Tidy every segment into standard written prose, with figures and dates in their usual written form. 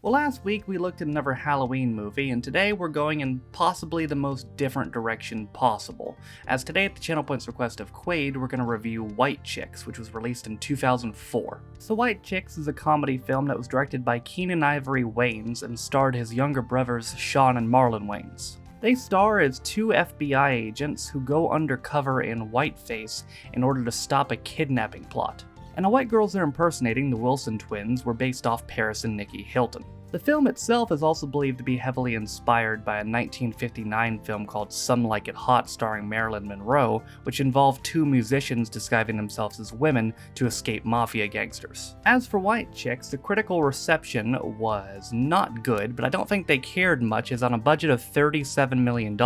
Well, last week we looked at another Halloween movie, and today we're going in possibly the most different direction possible. As today at the Channel Point's request of Quaid, we're going to review White Chicks, which was released in 2004. So White Chicks is a comedy film that was directed by Keenen Ivory Wayans and starred his younger brothers Sean and Marlon Wayans. They star as two FBI agents who go undercover in whiteface in order to stop a kidnapping plot. And the white girls they're impersonating, the Wilson twins, were based off Paris and Nikki Hilton. The film itself is also believed to be heavily inspired by a 1959 film called Some Like It Hot starring Marilyn Monroe, which involved two musicians disguising themselves as women to escape mafia gangsters. As for White Chicks, the critical reception was not good, but I don't think they cared much, as on a budget of $37 million,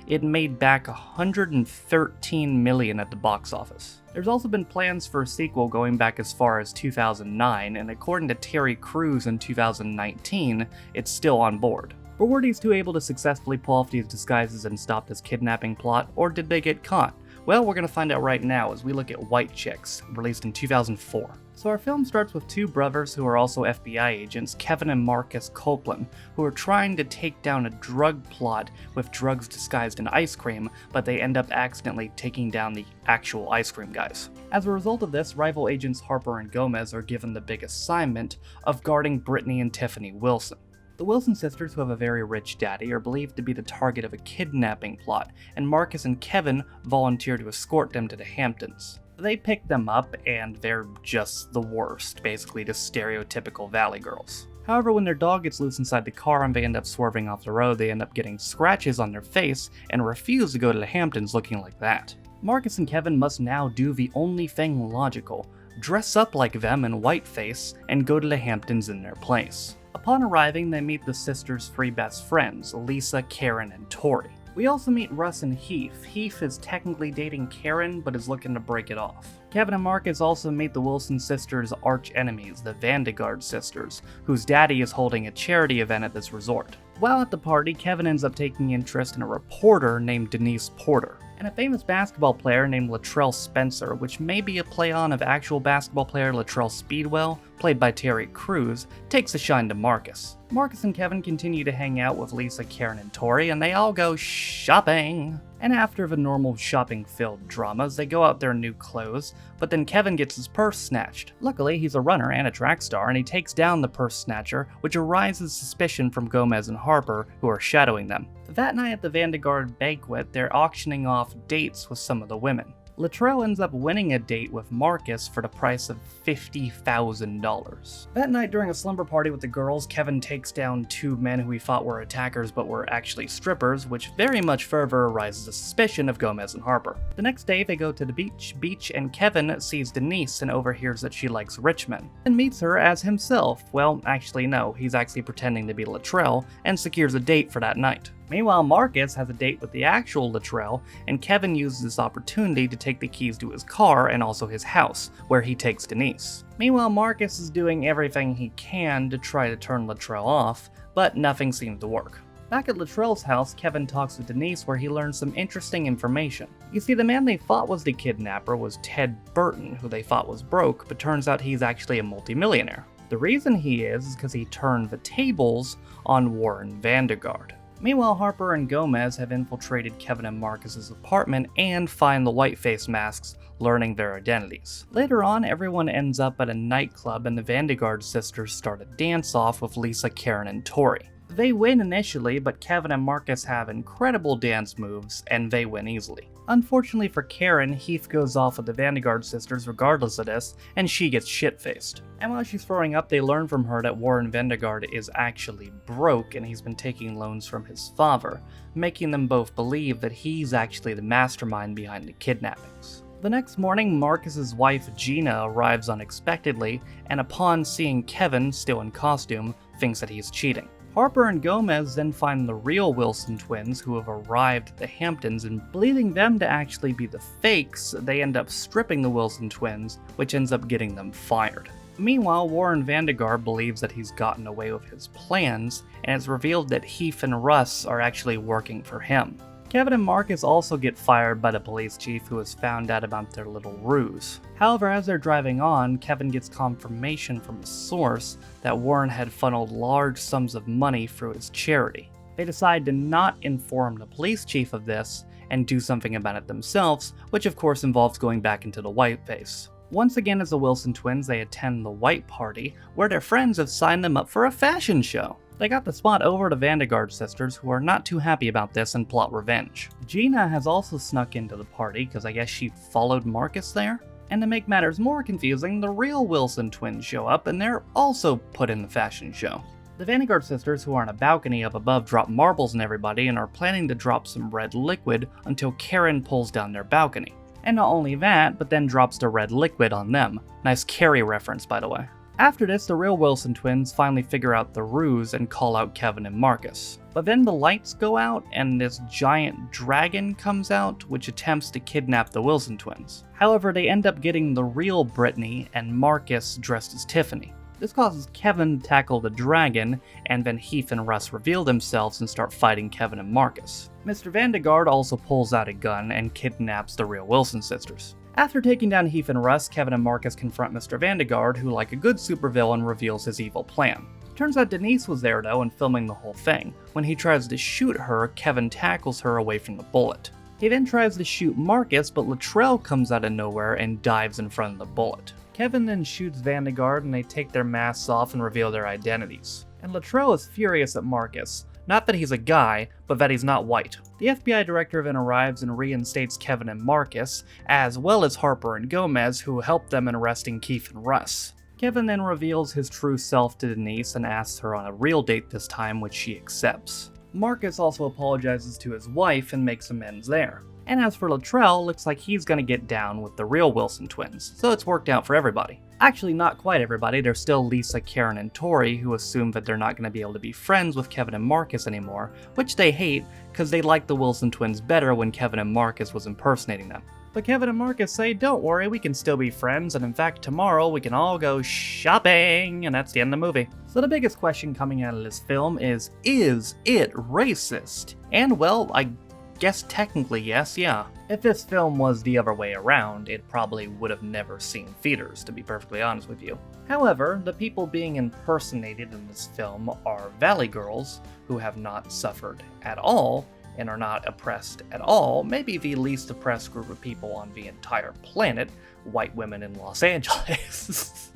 it made back $113 million at the box office. There's also been plans for a sequel going back as far as 2009, and according to Terry Crews in 2019, it's still on board. But were these two able to successfully pull off these disguises and stop this kidnapping plot, or did they get caught? Well, we're going to find out right now as we look at White Chicks, released in 2004. So our film starts with two brothers who are also FBI agents, Kevin and Marcus Copeland, who are trying to take down a drug plot with drugs disguised in ice cream, but they end up accidentally taking down the actual ice cream guys. As a result of this, rival agents Harper and Gomez are given the big assignment of guarding Brittany and Tiffany Wilson. The Wilson sisters, who have a very rich daddy, are believed to be the target of a kidnapping plot, and Marcus and Kevin volunteer to escort them to the Hamptons. They pick them up, and they're just the worst, basically just stereotypical Valley girls. However, when their dog gets loose inside the car and they end up swerving off the road, they end up getting scratches on their face and refuse to go to the Hamptons looking like that. Marcus and Kevin must now do the only thing logical: dress up like them in whiteface and go to the Hamptons in their place. Upon arriving, they meet the sisters' three best friends, Lisa, Karen, and Tori. We also meet Russ and Heath. Heath is technically dating Karen, but is looking to break it off. Kevin and Marcus also meet the Wilson sisters' arch enemies, the Vandegaard sisters, whose daddy is holding a charity event at this resort. While at the party, Kevin ends up taking interest in a reporter named Denise Porter, and a famous basketball player named Latrell Spencer, which may be a play on of actual basketball player Latrell Speedwell, played by Terry Crews, takes a shine to Marcus. Marcus and Kevin continue to hang out with Lisa, Karen, and Tori, and they all go shopping. And after the normal shopping-filled dramas, they go out their new clothes, but then Kevin gets his purse snatched. Luckily, he's a runner and a track star, and he takes down the purse snatcher, which arises suspicion from Gomez and Harper, who are shadowing them. That night at the Vandegaard banquet, they're auctioning off dates with some of the women. Latrell ends up winning a date with Marcus for the price of $50,000. That night during a slumber party with the girls, Kevin takes down two men who he thought were attackers but were actually strippers, which very much further arises a suspicion of Gomez and Harper. The next day they go to the beach, and Kevin sees Denise and overhears that she likes rich men, and meets her as himself. Well, actually no, he's actually pretending to be Latrell, and secures a date for that night. Meanwhile, Marcus has a date with the actual Latrell, and Kevin uses this opportunity to take the keys to his car and also his house, where he takes Denise. Meanwhile, Marcus is doing everything he can to try to turn Latrell off, but nothing seems to work. Back at Latrell's house, Kevin talks with Denise where he learns some interesting information. You see, the man they thought was the kidnapper was Ted Burton, who they thought was broke, but turns out he's actually a multimillionaire. The reason he is because he turned the tables on Warren Vandegaard. Meanwhile, Harper and Gomez have infiltrated Kevin and Marcus's apartment and find the whiteface masks, learning their identities. Later on, everyone ends up at a nightclub and the Vandegaard sisters start a dance-off with Lisa, Karen, and Tori. They win initially, but Kevin and Marcus have incredible dance moves, and they win easily. Unfortunately for Karen, Heath goes off with the Vandegaard sisters regardless of this, and she gets shit-faced. And while she's throwing up, they learn from her that Warren Vandegaard is actually broke, and he's been taking loans from his father, making them both believe that he's actually the mastermind behind the kidnappings. The next morning, Marcus's wife Gina arrives unexpectedly, and upon seeing Kevin, still in costume, thinks that he's cheating. Harper and Gomez then find the real Wilson twins who have arrived at the Hamptons, and believing them to actually be the fakes, they end up stripping the Wilson twins, which ends up getting them fired. Meanwhile, Warren Vandegaard believes that he's gotten away with his plans, and it's revealed that Heath and Russ are actually working for him. Kevin and Marcus also get fired by the police chief who has found out about their little ruse. However, as they're driving on, Kevin gets confirmation from a source that Warren had funneled large sums of money through his charity. They decide to not inform the police chief of this and do something about it themselves, which of course involves going back into the White Face. Once again as the Wilson twins, they attend the White Party, where their friends have signed them up for a fashion show. They got the spot over to Vandergaard sisters, who are not too happy about this and plot revenge. Gina has also snuck into the party because I guess she followed Marcus there. And to make matters more confusing, the real Wilson twins show up and they're also put in the fashion show. The Vandergaard sisters, who are on a balcony up above, drop marbles on everybody and are planning to drop some red liquid until Karen pulls down their balcony. And not only that, but then drops the red liquid on them. Nice Carrie reference, by the way. After this, the real Wilson twins finally figure out the ruse and call out Kevin and Marcus. But then the lights go out and this giant dragon comes out, which attempts to kidnap the Wilson twins. However, they end up getting the real Brittany and Marcus dressed as Tiffany. This causes Kevin to tackle the dragon, and then Heath and Russ reveal themselves and start fighting Kevin and Marcus. Mr. Vandergaard also pulls out a gun and kidnaps the real Wilson sisters. After taking down Heath and Russ, Kevin and Marcus confront Mr. Vandergaard, who, like a good supervillain, reveals his evil plan. Turns out Denise was there though and filming the whole thing. When he tries to shoot her, Kevin tackles her away from the bullet. He then tries to shoot Marcus, but Luttrell comes out of nowhere and dives in front of the bullet. Kevin then shoots Vandergaard and they take their masks off and reveal their identities. And Luttrell is furious at Marcus. Not that he's a guy, but that he's not white. The FBI director then arrives and reinstates Kevin and Marcus, as well as Harper and Gomez, who helped them in arresting Keith and Russ. Kevin then reveals his true self to Denise and asks her on a real date this time, which she accepts. Marcus also apologizes to his wife and makes amends there. And as for Luttrell, looks like he's gonna get down with the real Wilson twins, so it's worked out for everybody. Actually, not quite everybody. There's still Lisa, Karen, and Tori, who assume that they're not going to be able to be friends with Kevin and Marcus anymore, which they hate because they liked the Wilson twins better when Kevin and Marcus was impersonating them. But Kevin and Marcus say, don't worry, we can still be friends, and in fact, tomorrow we can all go shopping, and that's the end of the movie. So the biggest question coming out of this film is it racist? And well, I guess technically yes, yeah. If this film was the other way around, it probably would have never seen theaters, to be perfectly honest with you. However, the people being impersonated in this film are Valley Girls, who have not suffered at all, and are not oppressed at all, maybe the least oppressed group of people on the entire planet, white women in Los Angeles.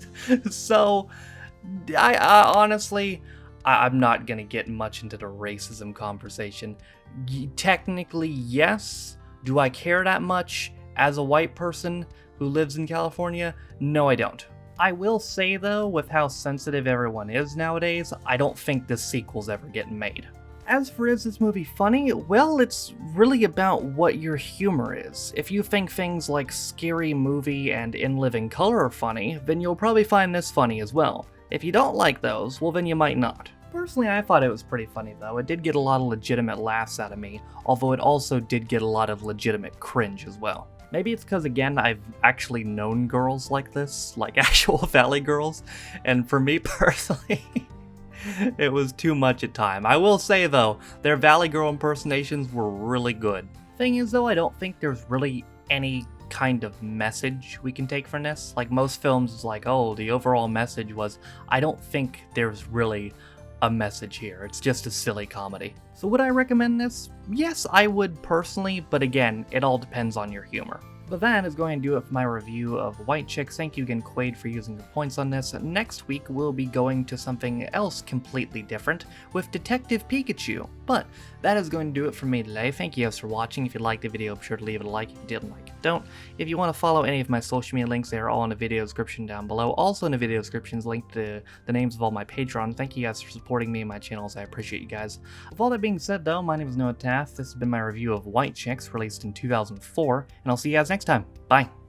So, I honestly, I'm not gonna get much into the racism conversation. Technically, yes. Do I care that much as a white person who lives in California? No, I don't. I will say though, with how sensitive everyone is nowadays, I don't think this sequel's ever getting made. As for is this movie funny? Well, it's really about what your humor is. If you think things like Scary Movie and In Living Color are funny, then you'll probably find this funny as well. If you don't like those, well then you might not. Personally, I thought it was pretty funny though. It did get a lot of legitimate laughs out of me, although it also did get a lot of legitimate cringe as well. Maybe it's because, again, I've actually known girls like this, like actual Valley girls, and for me personally, it was too much at time. I will say though, their Valley Girl impersonations were really good. Thing is though, I don't think there's really any kind of message we can take from this. Like most films, it's like, oh, the overall message was, I don't think there's really a message here. It's just a silly comedy. So would I recommend this? Yes, I would personally, but again, it all depends on your humor. But that is going to do it for my review of White Chicks. Thank you again, Quaid, for using your points on this. Next week, we'll be going to something else completely different with Detective Pikachu. But that is going to do it for me today. Thank you guys for watching. If you liked the video, be sure to leave it a like. If you didn't like it, don't. If you want to follow any of my social media links, they are all in the video description down below. Also in the video description is linked to the names of all my Patreon. Thank you guys for supporting me and my channels. I appreciate you guys. With all that being said, though, my name is Noah Taft. This has been my review of White Chicks, released in 2004, and I'll see you guys next time. Bye.